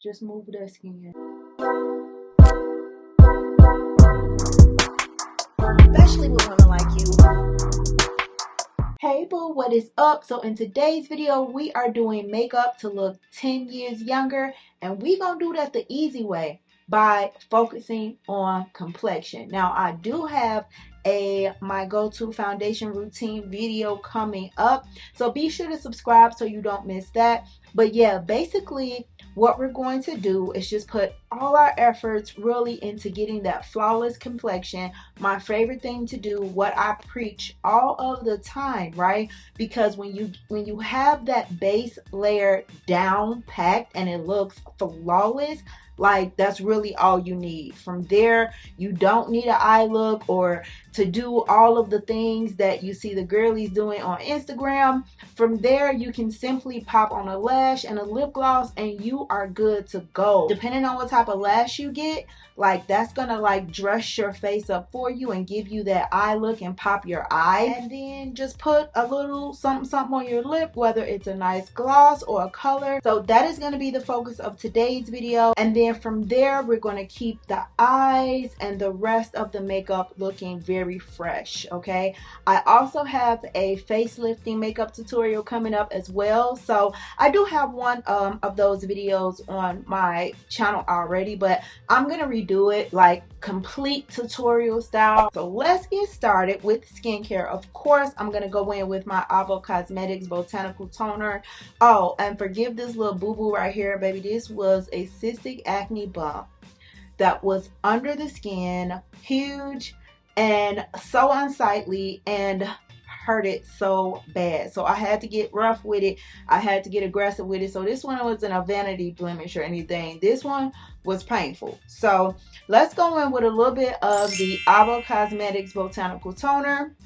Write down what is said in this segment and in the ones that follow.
Just move that skin. Especially with women like you. Hey boo, what is up? So in today's video, we are doing makeup to look 10 years younger, and we gonna do that the easy way by focusing on complexion. Now, I do have my go-to foundation routine video coming up, so be sure to subscribe so you don't miss that. But yeah, basically what we're going to do is just put all our efforts really into getting that flawless complexion. My favorite thing to do, what I preach all of the time, right? Because when you have that base layer down packed and it looks flawless, like that's really all you need. From there, you don't need an eye look or to do all of the things that you see the girlies doing on Instagram. From there, you can simply pop on a lash and a lip gloss and you are good to go. Depending on what type of lash you get, like that's gonna like dress your face up for you and give you that eye look and pop your eye. And then just put a little something on your lip, whether it's a nice gloss or a color. So that is going to be the focus of today's video. And then from there, we're going to keep the eyes and the rest of the makeup looking very fresh. Okay, I also have a facelifting makeup tutorial coming up as well. So I do have one of those videos on my channel already, but I'm gonna redo it like complete tutorial style. So let's get started with skincare. Of course, I'm gonna go in with my AVO Botanical Toner. Oh, and forgive this little boo-boo right here, baby. This was a cystic acne bump that was under the skin, huge and so unsightly, and hurt it so bad. So I had to get rough with it. I had to get aggressive with it. So this one wasn't a vanity blemish or anything. This one was painful. So let's go in with a little bit of the AVO Botanical Toner.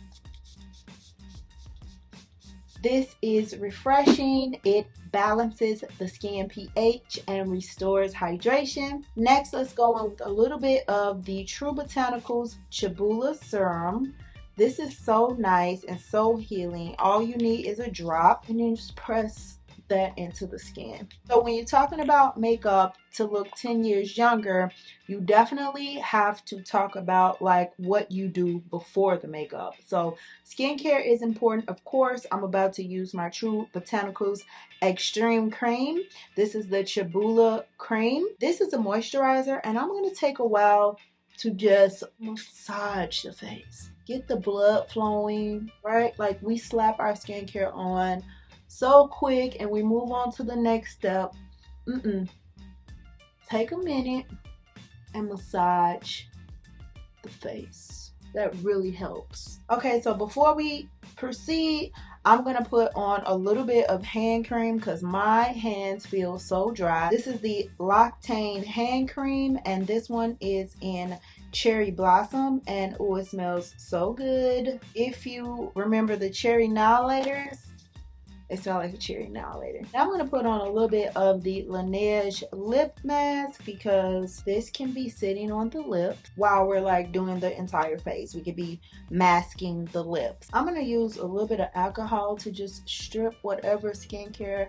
This is refreshing. It balances the skin pH and restores hydration. Next, let's go in with a little bit of the True Botanicals Chabula Serum. This is so nice and so healing. All you need is a drop and then just press that into the skin. So when you're talking about makeup to look 10 years younger, you definitely have to talk about like what you do before the makeup. So skincare is important, of course. I'm about to use my True Botanicals Extreme Cream. This is the Chabula Cream. This is a moisturizer, and I'm going to take a while to just massage the face. Get the blood flowing, right? Like we slap our skincare on so quick and we move on to the next step. Take a minute and massage the face. That really helps. Okay, so before we proceed, I'm gonna put on a little bit of hand cream because my hands feel so dry. This is the Locctaine hand cream, and this one is in Cherry Blossom, and oh, it smells so good. If you remember the cherry annihilators, it smells like a cherry annihilator. Now I'm going to put on a little bit of the Laneige lip mask because this can be sitting on the lips while we're like doing the entire face. We could be masking the lips. I'm going to use a little bit of alcohol to just strip whatever skincare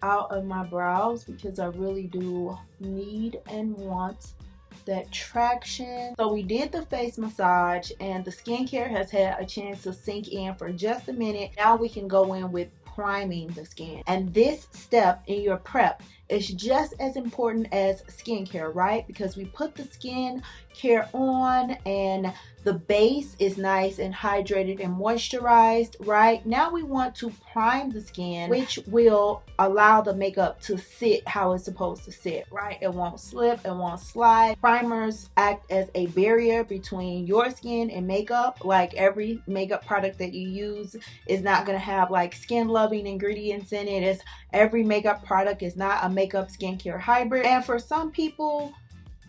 out of my brows because I really do need and want that traction. So we did the face massage and the skincare has had a chance to sink in for just a minute. Now we can go in with priming the skin, and this step in your prep is just as important as skincare, right? Because we put the skin care on and the base is nice and hydrated and moisturized, right? Now we want to prime the skin, which will allow the makeup to sit how it's supposed to sit, right? It won't slip, it won't slide. Primers act as a barrier between your skin and makeup. Like every makeup product that you use is not going to have like skin loving ingredients in it. Every makeup product is not a makeup skincare hybrid, and for some people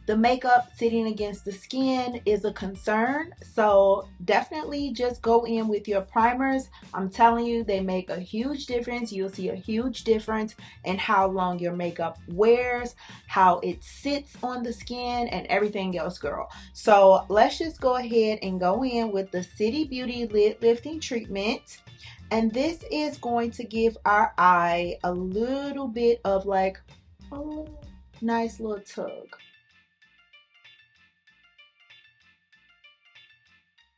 the makeup sitting against the skin is a concern. So definitely just go in with your primers. I'm telling you, they make a huge difference. You'll see a huge difference in how long your makeup wears, how it sits on the skin, and everything else, girl. So let's just go ahead and go in with the City Beauty Lid Lifting Treatment. And this is going to give our eye a little bit of like, oh, Nice little tug.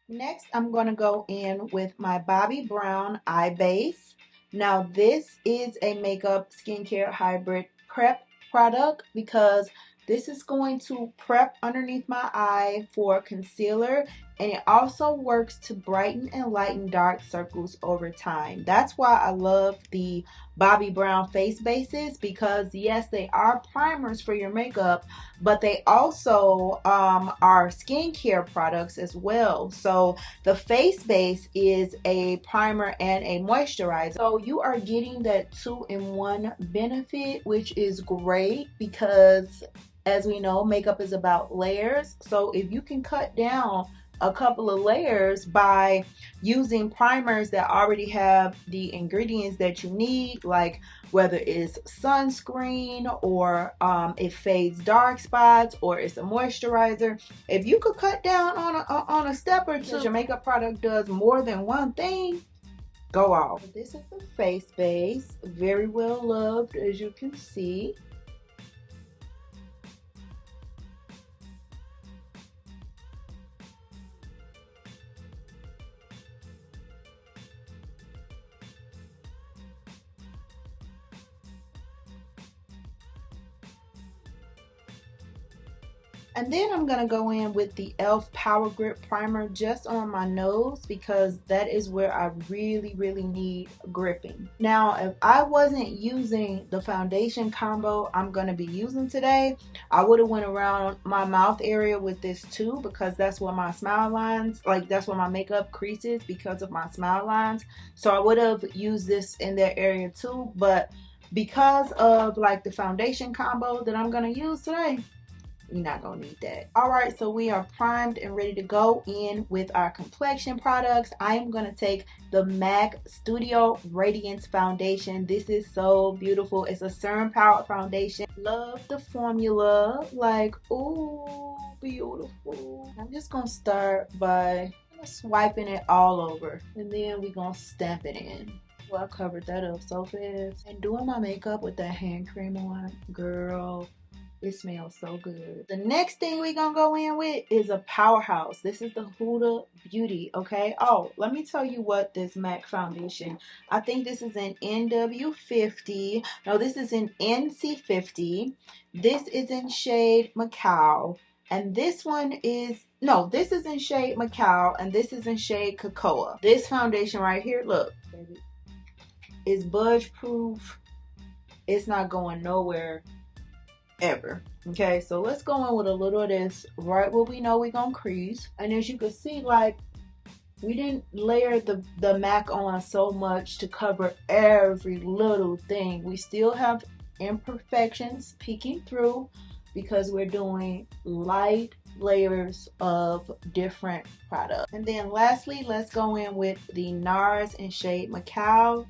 Next, I'm going to go in with my Bobbi Brown eye base. Now, this is a makeup skincare hybrid prep product because this is going to prep underneath my eye for concealer, and it also works to brighten and lighten dark circles over time. That's why I love the Bobbi Brown face bases, because yes, they are primers for your makeup, but they also are skincare products as well. So the face base is a primer and a moisturizer. So you are getting that 2-in-1 benefit, which is great because, as we know, makeup is about layers. So if you can cut down a couple of layers by using primers that already have the ingredients that you need, like whether it's sunscreen or it fades dark spots, or it's a moisturizer, if you could cut down on a step or two, because your makeup product does more than one thing, go off. This is the face base, very well loved, as you can see. And then I'm going to go in with the e.l.f. Power Grip Primer just on my nose, because that is where I really need gripping. Now, if I wasn't using the foundation combo I'm going to be using today, I would have went around my mouth area with this too, because that's where my smile lines, like that's where my makeup creases because of my smile lines. So I would have used this in that area too, but because of like the foundation combo that I'm going to use today, you're not gonna need that. All right, so we are primed and ready to go in with our complexion products. I am gonna take the MAC Studio Radiance Foundation. This is so beautiful. It's a serum powered foundation. Love the formula. Like, ooh, beautiful. I'm just gonna start by swiping it all over, and then we're gonna stamp it in. Well, I covered that up so fast. And doing my makeup with that hand cream on, girl, it smells so good. The next thing we're gonna go in with is a powerhouse. This is the Huda Beauty, okay? Oh, let me tell you what this MAC foundation. I think this is an NW50. No, this is an NC50. This is in shade Macao. And this one is, no, this is in shade Macao, and this is in shade Cocoa. This foundation right here, look, baby, is budge proof. It's not going nowhere ever. Okay, so let's go in with a little of this right where we know we're gonna crease. And as you can see, like, we didn't layer the MAC on so much to cover every little thing. We still have imperfections peeking through because we're doing light layers of different products. And then lastly, let's go in with the NARS in shade Macao,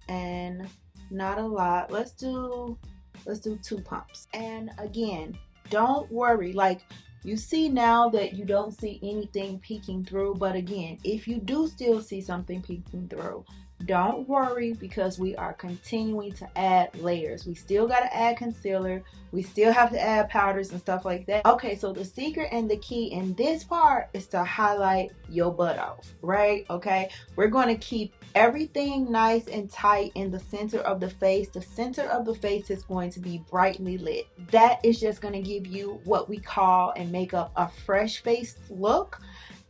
and not a lot. Let's do 2 pumps. And again, don't worry, like, you see now that you don't see anything peeking through, but again, if you do still see something peeking through, don't worry, because we are continuing to add layers. We still got to add concealer, we still have to add powders and stuff like that. Okay, so the secret and the key in this part is to highlight your butt off, right? Okay, we're going to keep everything nice and tight in the center of the face. The center of the face is going to be brightly lit. That is just going to give you what we call in makeup a fresh face look.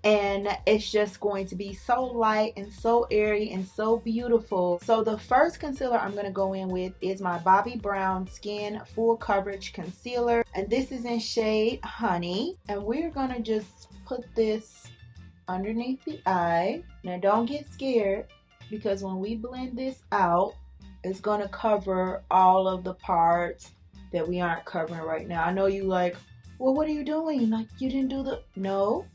And it's just going to be so light and so airy and so beautiful. So the first concealer I'm going to go in with is my Bobbi Brown Skin Full Coverage Concealer. And this is in shade Honey. And we're going to just put this underneath the eye. Now don't get scared, because when we blend this out, it's going to cover all of the parts that we aren't covering right now. I know you like, well, what are you doing? Like, you didn't do the... No,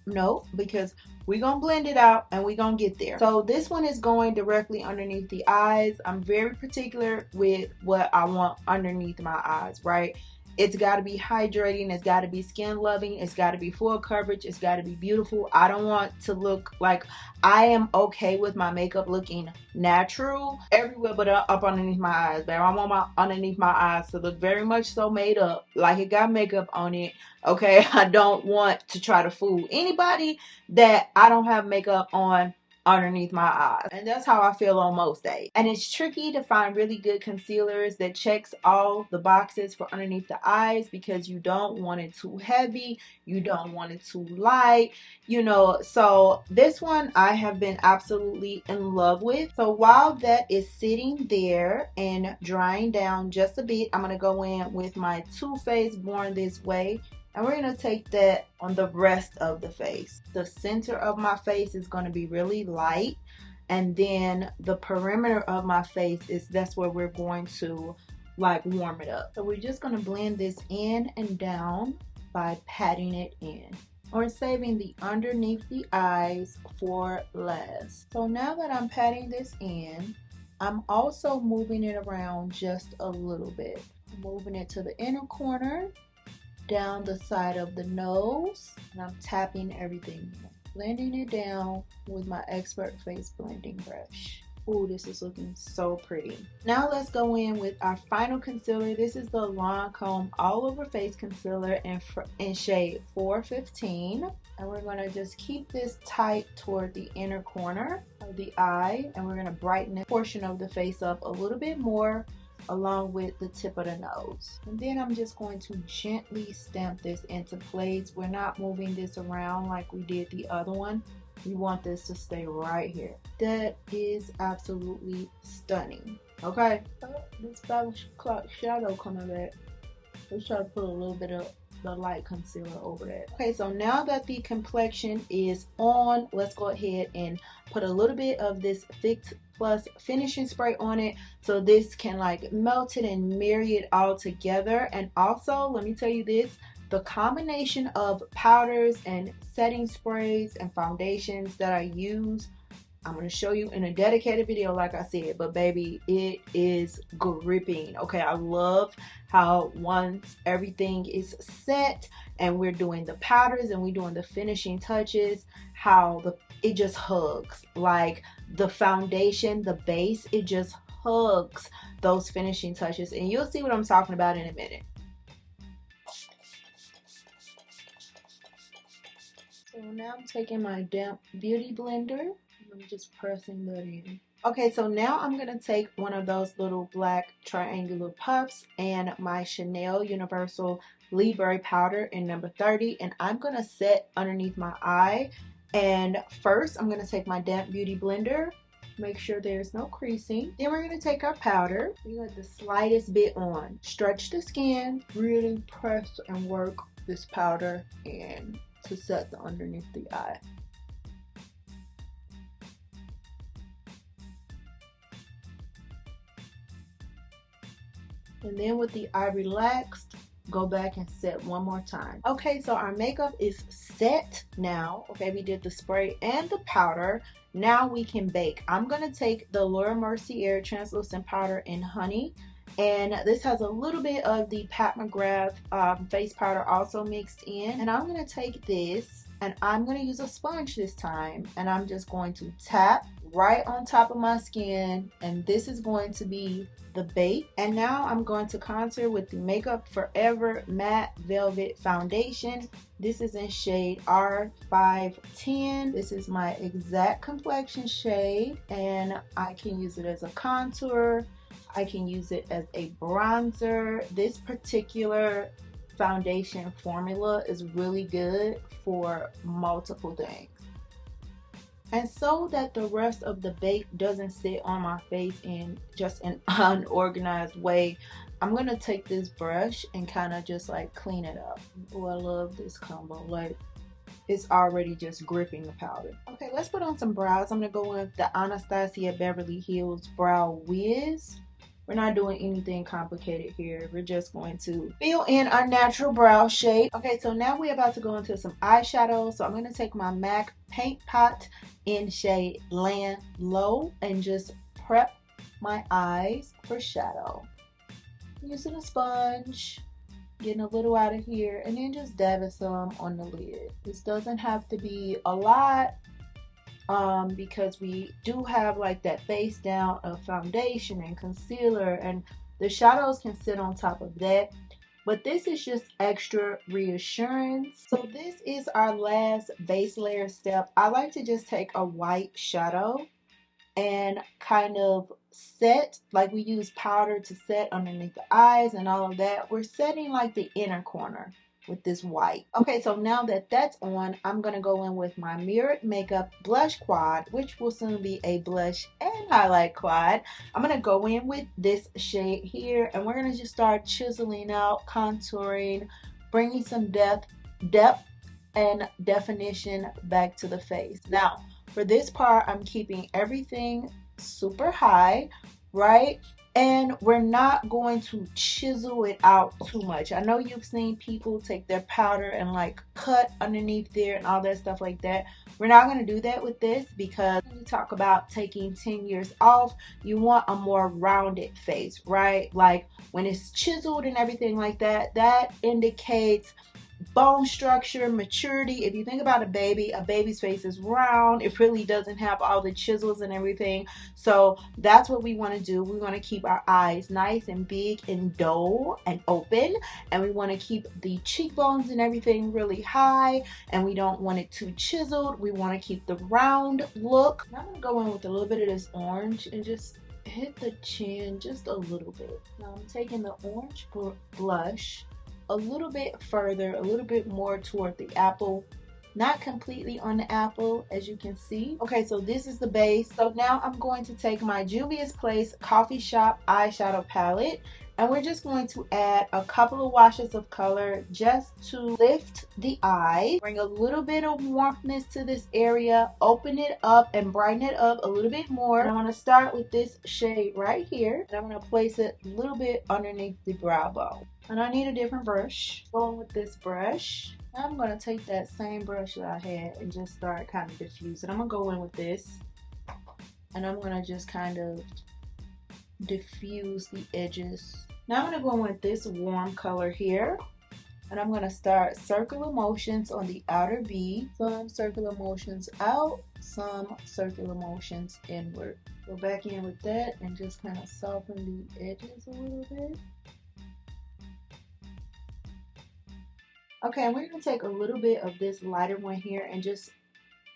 because we're going to blend it out and we're going to get there. So this one is going directly underneath the eyes. I'm very particular with what I want underneath my eyes, right? It's got to be hydrating, it's got to be skin loving, it's got to be full coverage, it's got to be beautiful. I don't want to look like, I am okay with my makeup looking natural everywhere but up underneath my eyes, babe. I want my underneath my eyes to look very much so made up, like it got makeup on it. Okay, I don't want to try to fool anybody that I don't have makeup on underneath my eyes, and that's how I feel on most days. And it's tricky to find really good concealers that checks all the boxes for underneath the eyes, because you don't want it too heavy, you don't want it too light, you know. So this one I have been absolutely in love with. So while that is sitting there and drying down just a bit, I'm gonna go in with my Too Faced Born This Way, and we're going to take that on the rest of the face. The center of my face is going to be really light. And then the perimeter of my face that's where we're going to like warm it up. So we're just going to blend this in and down by patting it in. Or saving the underneath the eyes for last. So now that I'm patting this in, I'm also moving it around just a little bit. Moving it to the inner corner, down the side of the nose, and I'm tapping everything in. Blending it down with my Expert Face Blending Brush. Ooh, this is looking so pretty. Now let's go in with our final concealer. This is the Lancome All Over Face Concealer in shade 415. And we're going to just keep this tight toward the inner corner of the eye. And we're going to brighten this portion of the face up a little bit more, along with the tip of the nose. And then I'm just going to gently stamp this into place. We're not moving this around like we did the other one. We want this to stay right here. That is absolutely stunning. Okay, this Battle Clock shadow coming back. Let's try to put a little bit of the light concealer over that. Okay, so now that the complexion is on, let's go ahead and put a little bit of this Fix Plus finishing spray on it, so this can like melt it and marry it all together. And also, let me tell you this, the combination of powders and setting sprays and foundations that I use, I'm going to show you in a dedicated video like I said, but baby, it is gripping. Okay, I love how once everything is set and we're doing the powders and we're doing the finishing touches, how it just hugs. Like the foundation, the base, it just hugs those finishing touches, and you'll see what I'm talking about in a minute. So now I'm taking my damp beauty blender. I'm just pressing that in. Okay, so now I'm going to take one of those little black triangular puffs and my Chanel Universal Lead Berry Powder in number 30, and I'm going to set underneath my eye. And first, I'm going to take my damp beauty blender, make sure there's no creasing. Then we're going to take our powder. We want the slightest bit on. Stretch the skin, really press and work this powder in to set the underneath the eye. And then with the eye relaxed, go back and set one more time. Okay, so our makeup is set now. Okay, we did the spray and the powder. Now we can bake. I'm gonna take the Laura Mercier translucent powder in honey, and this has a little bit of the Pat McGrath face powder also mixed in. And I'm gonna take this and I'm gonna use a sponge this time, and I'm just going to tap right on top of my skin, and this is going to be the bake. And now I'm going to contour with the Makeup Forever Matte Velvet Foundation. This is in shade R510. This is my exact complexion shade, and I can use it as a contour. I can use it as a bronzer. This particular foundation formula is really good for multiple things. And so that the rest of the bake doesn't sit on my face in just an unorganized way, I'm going to take this brush and kind of just like clean it up. Oh, I love this combo. Like, it's already just gripping the powder. Okay, let's put on some brows. I'm going to go with the Anastasia Beverly Hills Brow Wiz. We're not doing anything complicated here. We're just going to fill in our natural brow shape. Okay, so now we're about to go into some eyeshadow. So I'm going to take my MAC Paint Pot in shade Land Low and just prep my eyes for shadow. Using a sponge. Getting a little out of here, and then just dabbing some on the lid. This doesn't have to be a lot, because we do have like that base down of foundation and concealer, and the shadows can sit on top of that. But this is just extra reassurance. So this is our last base layer step. I like to just take a white shadow and kind of set, like we use powder to set underneath the eyes and all of that. We're setting like the inner corner with this white. Okay, so now that that's on, I'm gonna go in with my Mirrored Makeup Blush Quad, which will soon be a blush and highlight quad. I'm gonna go in with this shade here, and we're gonna just start chiseling out, contouring, bringing some depth and definition back to the face. Now, for this part, I'm keeping everything super high, right? And we're not going to chisel it out too much. I know you've seen people take their powder and like cut underneath there and all that stuff like that. We're not going to do that with this, because when you talk about taking 10 years off, you want a more rounded face, right? Like when it's chiseled and everything like that, that indicates bone structure, maturity. If you think about a baby's face is round. It really doesn't have all the chisels and everything. So that's what we want to do. We want to keep our eyes nice and big and dull and open, and we want to keep the cheekbones and everything really high, and we don't want it too chiseled. We want to keep the round look. I'm going to go in with a little bit of this orange and just hit the chin just a little bit. Now I'm taking the orange blush a little bit further, a little bit more toward the apple, not completely on the apple, as you can see. Okay, so this is the base. So now I'm going to take my Juvia's Place Coffee Shop eyeshadow palette, and we're just going to add a couple of washes of color just to lift the eye, bring a little bit of warmthness to this area, open it up and brighten it up a little bit more. And I'm going to start with this shade right here, and I'm going to place it a little bit underneath the brow bone. And I need a different brush. Going with this brush. Now I'm going to take that same brush that I had and just start kind of diffusing. I'm going to go in with this, and I'm going to just kind of diffuse the edges. Now I'm going to go in with this warm color here, and I'm going to start circular motions on the outer V. Some circular motions out, some circular motions inward. Go back in with that and just kind of soften the edges a little bit. Okay, and we're going to take a little bit of this lighter one here and just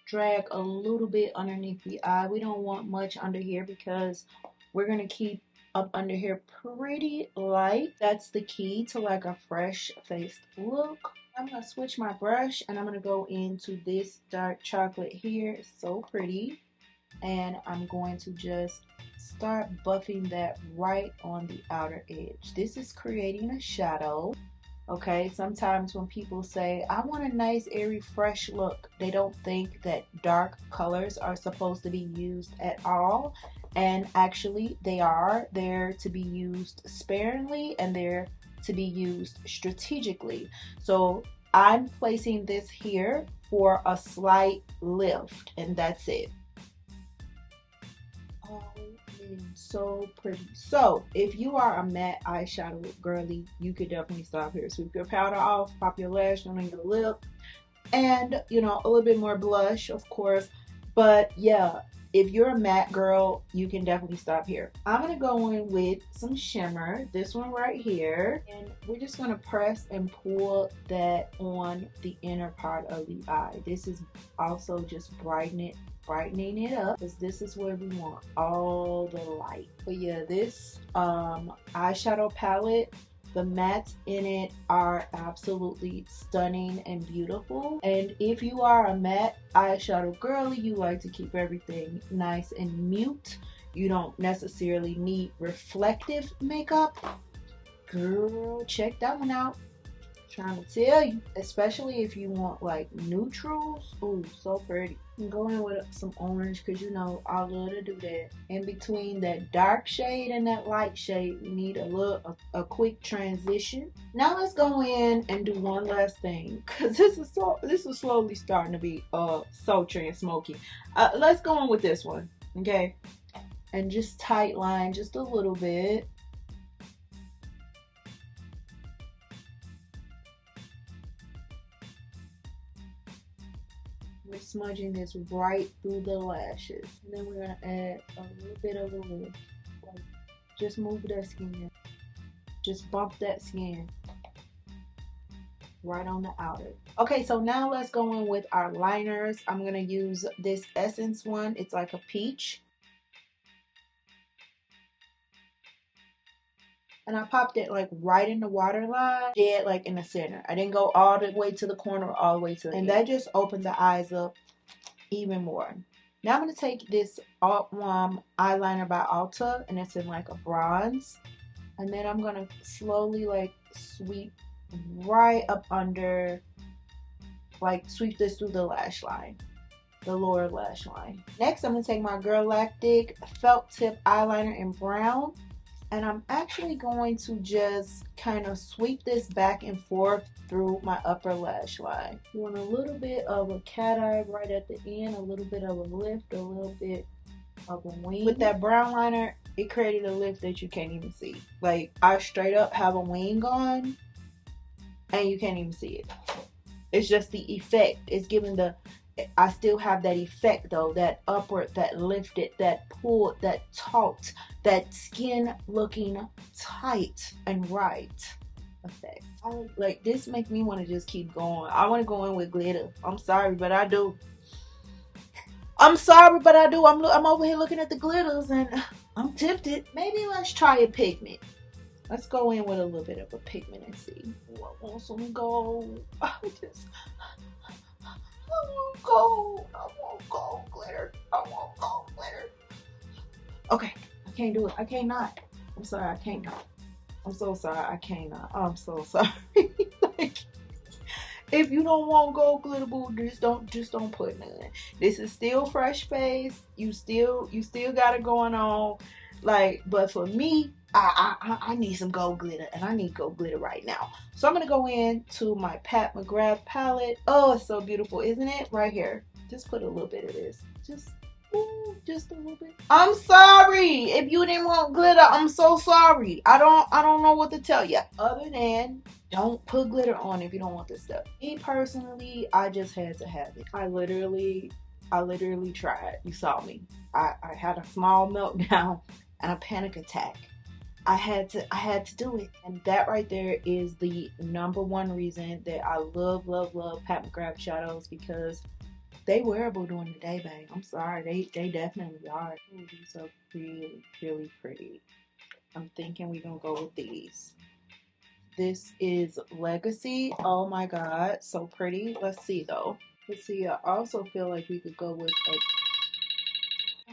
drag a little bit underneath the eye. We don't want much under here because we're going to keep up under here pretty light. That's the key to like a fresh faced look. I'm going to switch my brush, and I'm going to go into this dark chocolate here. It's so pretty. And I'm going to just start buffing that right on the outer edge. This is creating a shadow. Okay, sometimes when people say, I want a nice, airy, fresh look, they don't think that dark colors are supposed to be used at all. And actually, they are. They're to be used sparingly, and they're to be used strategically. So I'm placing this here for a slight lift, and that's it. Oh, so pretty. So if you are a matte eyeshadow girly, you could definitely stop here. Sweep your powder off, pop your lash on your lip, and you know, a little bit more blush, of course. But yeah, if you're a matte girl, you can definitely stop here. I'm gonna go in with some shimmer, this one right here, and we're just gonna press and pull that on the inner part of the eye. This is also just brightening it up, because this is where we want all the light. But yeah, this eyeshadow palette, the mattes in it are absolutely stunning and beautiful. And if you are a matte eyeshadow girly, you like to keep everything nice and mute, you don't necessarily need reflective makeup, girl, check that one out. Trying to tell you, especially if you want like neutrals. Ooh, so pretty. I'm going with some orange, because you know I love to do that. In between that dark shade and that light shade, we need a quick transition. Now let's go in and do one last thing, because this is slowly starting to be sultry and smoky. Let's go on with this one, okay? And just tight line just a little bit. We're smudging this right through the lashes. And then we're going to add a little bit of a lift. Like, just move that skin. Just bump that skin right on the outer. Okay, so now let's go in with our liners. I'm going to use this Essence one. It's like a peach. And I popped it like right in the waterline, dead like in the center. I didn't go all the way to the corner or all the way to the end. That just opened the eyes up even more. Now I'm going to take this Alt Wom eyeliner by Ulta, and it's in like a bronze. And then I'm going to slowly like sweep right up under, like sweep this through the lash line, the lower lash line. Next, I'm going to take my Girlactic felt tip eyeliner in brown. And I'm actually going to just kind of sweep this back and forth through my upper lash line. You want a little bit of a cat eye right at the end, a little bit of a lift, a little bit of a wing. With that brown liner, it created a lift that you can't even see. Like, I straight up have a wing on, and you can't even see it. It's just the effect. It's giving the... I still have that effect though, that upward, that lifted, that pulled, that taut, that skin looking tight and right effect. Like, this makes me want to just keep going. I want to go in with glitter. I'm sorry, but I do. I'm sorry, but I do. I'm over here looking at the glitters and I'm tempted. Maybe let's try a pigment. Let's go in with a little bit of a pigment and see. Oh, I want some gold. I want gold. I want gold glitter. I want gold glitter. Okay, I can't do it. I can't not. I'm sorry, I can't not. I'm so sorry, I can't not. I'm so sorry. Like, if you don't want gold glitter, boo, just don't put none. This is still fresh face. You still got it going on. Like, but for me, I need some gold glitter, and I need gold glitter right now. So I'm gonna go into my Pat McGrath palette. Oh, it's so beautiful, isn't it? Right here. Just put a little bit of this. Just a little bit. I'm sorry if you didn't want glitter. I'm so sorry. I don't know what to tell you other than don't put glitter on if you don't want this stuff. Me personally, I just had to have it. I literally tried. You saw me. I had a small meltdown and a panic attack. I had to do it. And that right there is the #1 reason that I love Pat McGrath shadows, because they wearable during the day, babe. I'm sorry, they definitely are. Ooh, these are really pretty. I'm thinking we're gonna go with these. This is Legacy. Oh my god, so pretty. Let's see though. Let's see. I also feel like we could go with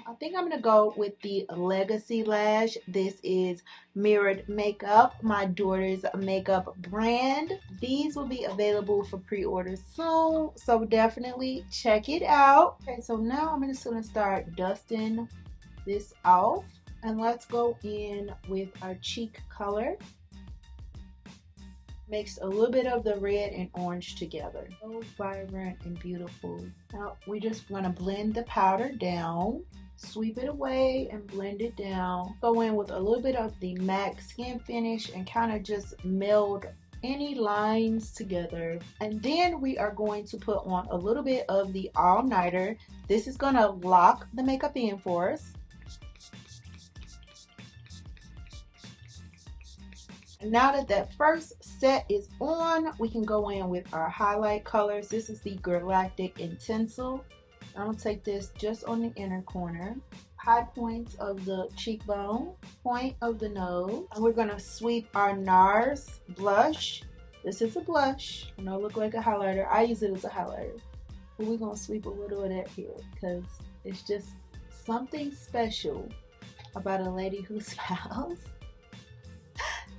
I think I'm gonna go with the Legacy lash. This is Mirrored Makeup, my daughter's makeup brand. These will be available for pre-order soon, so definitely check it out. Okay, so now I'm just gonna start dusting this off, and let's go in with our cheek color. Mixed a little bit of the red and orange together. So vibrant and beautiful. Now we just want to blend the powder down. Sweep it away and blend it down. Go in with a little bit of the MAC Skin Finish and kind of just meld any lines together. And then we are going to put on a little bit of the All Nighter. This is going to lock the makeup in for us. And now that that first set is on, we can go in with our highlight colors. This is the Girlactic Intensil. I'm going to take this just on the inner corner, high points of the cheekbone, point of the nose. And we're going to sweep our NARS blush. This is a blush. I know it looks like a highlighter. I use it as a highlighter. But we're going to sweep a little of that here because it's just something special about a lady who smiles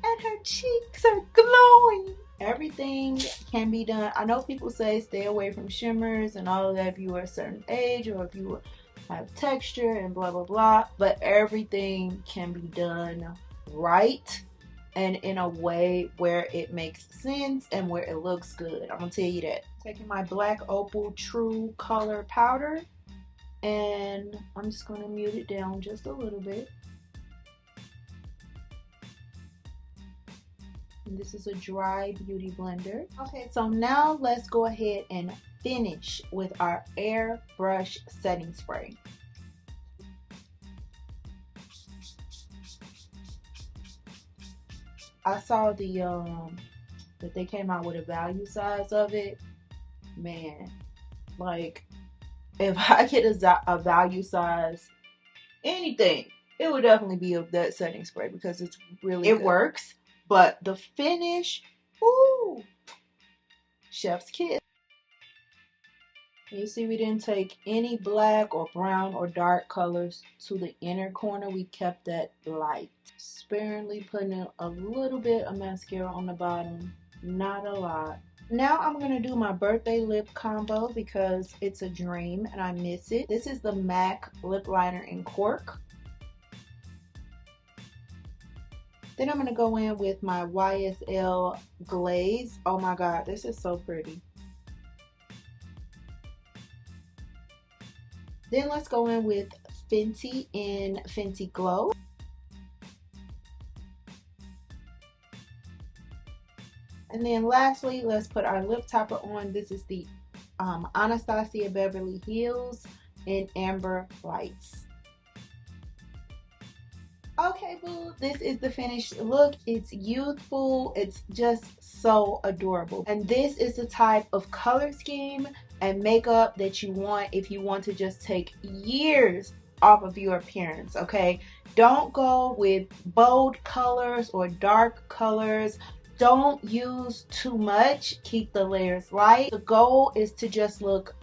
and her cheeks are glowing. Everything can be done. I know people say stay away from shimmers and all of that if you are a certain age or if you have texture and blah blah blah, but everything can be done right and in a way where it makes sense and where it looks good. I'm gonna tell you that. Taking my Black Opal True Color powder, and I'm just gonna mute it down just a little bit. And this is a dry beauty blender. Okay, so now let's go ahead and finish with our airbrush setting spray. I saw that they came out with a value size of it. Man, like if I get a value size anything, it would definitely be of that setting spray because it's really good. Works, but the finish, ooh, chef's kiss. You see, we didn't take any black or brown or dark colors to the inner corner. We kept that light. Sparingly putting a little bit of mascara on the bottom, not a lot. Now I'm going to do my birthday lip combo because it's a dream and I miss it. This is the MAC lip liner in Cork. Then I'm going to go in with my YSL glaze. Oh my god, this is so pretty. Then let's go in with Fenty in Fenty Glow. And then lastly, let's put our lip topper on. This is the Anastasia Beverly Hills in Amber Lights. Okay, boo, this is the finished look. It's youthful. It's just so adorable. And this is the type of color scheme and makeup that you want if you want to just take years off of your appearance, okay? Don't go with bold colors or dark colors. Don't use too much. Keep the layers light. The goal is to just look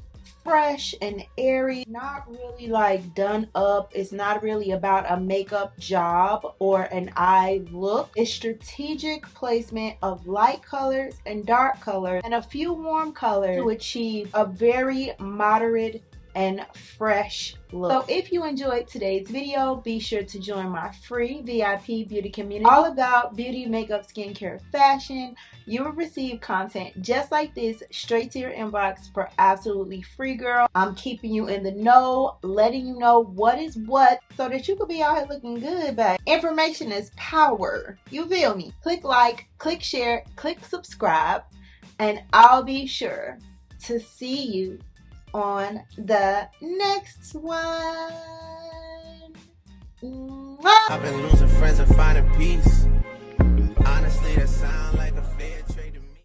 fresh and airy, not really like done up. It's not really about a makeup job or an eye look. It's strategic placement of light colors and dark colors and a few warm colors to achieve a very moderate and fresh look. So if you enjoyed today's video, be sure to join my free VIP beauty community all about beauty, makeup, skincare, fashion. You will receive content just like this straight to your inbox for absolutely free, girl. I'm keeping you in the know, letting you know what is what so that you could be out here looking good, babe. Information is power. You feel me? Click like, click share, click subscribe, and I'll be sure to see you on the next one. I've been losing friends and finding peace. Honestly, that sound like a fail.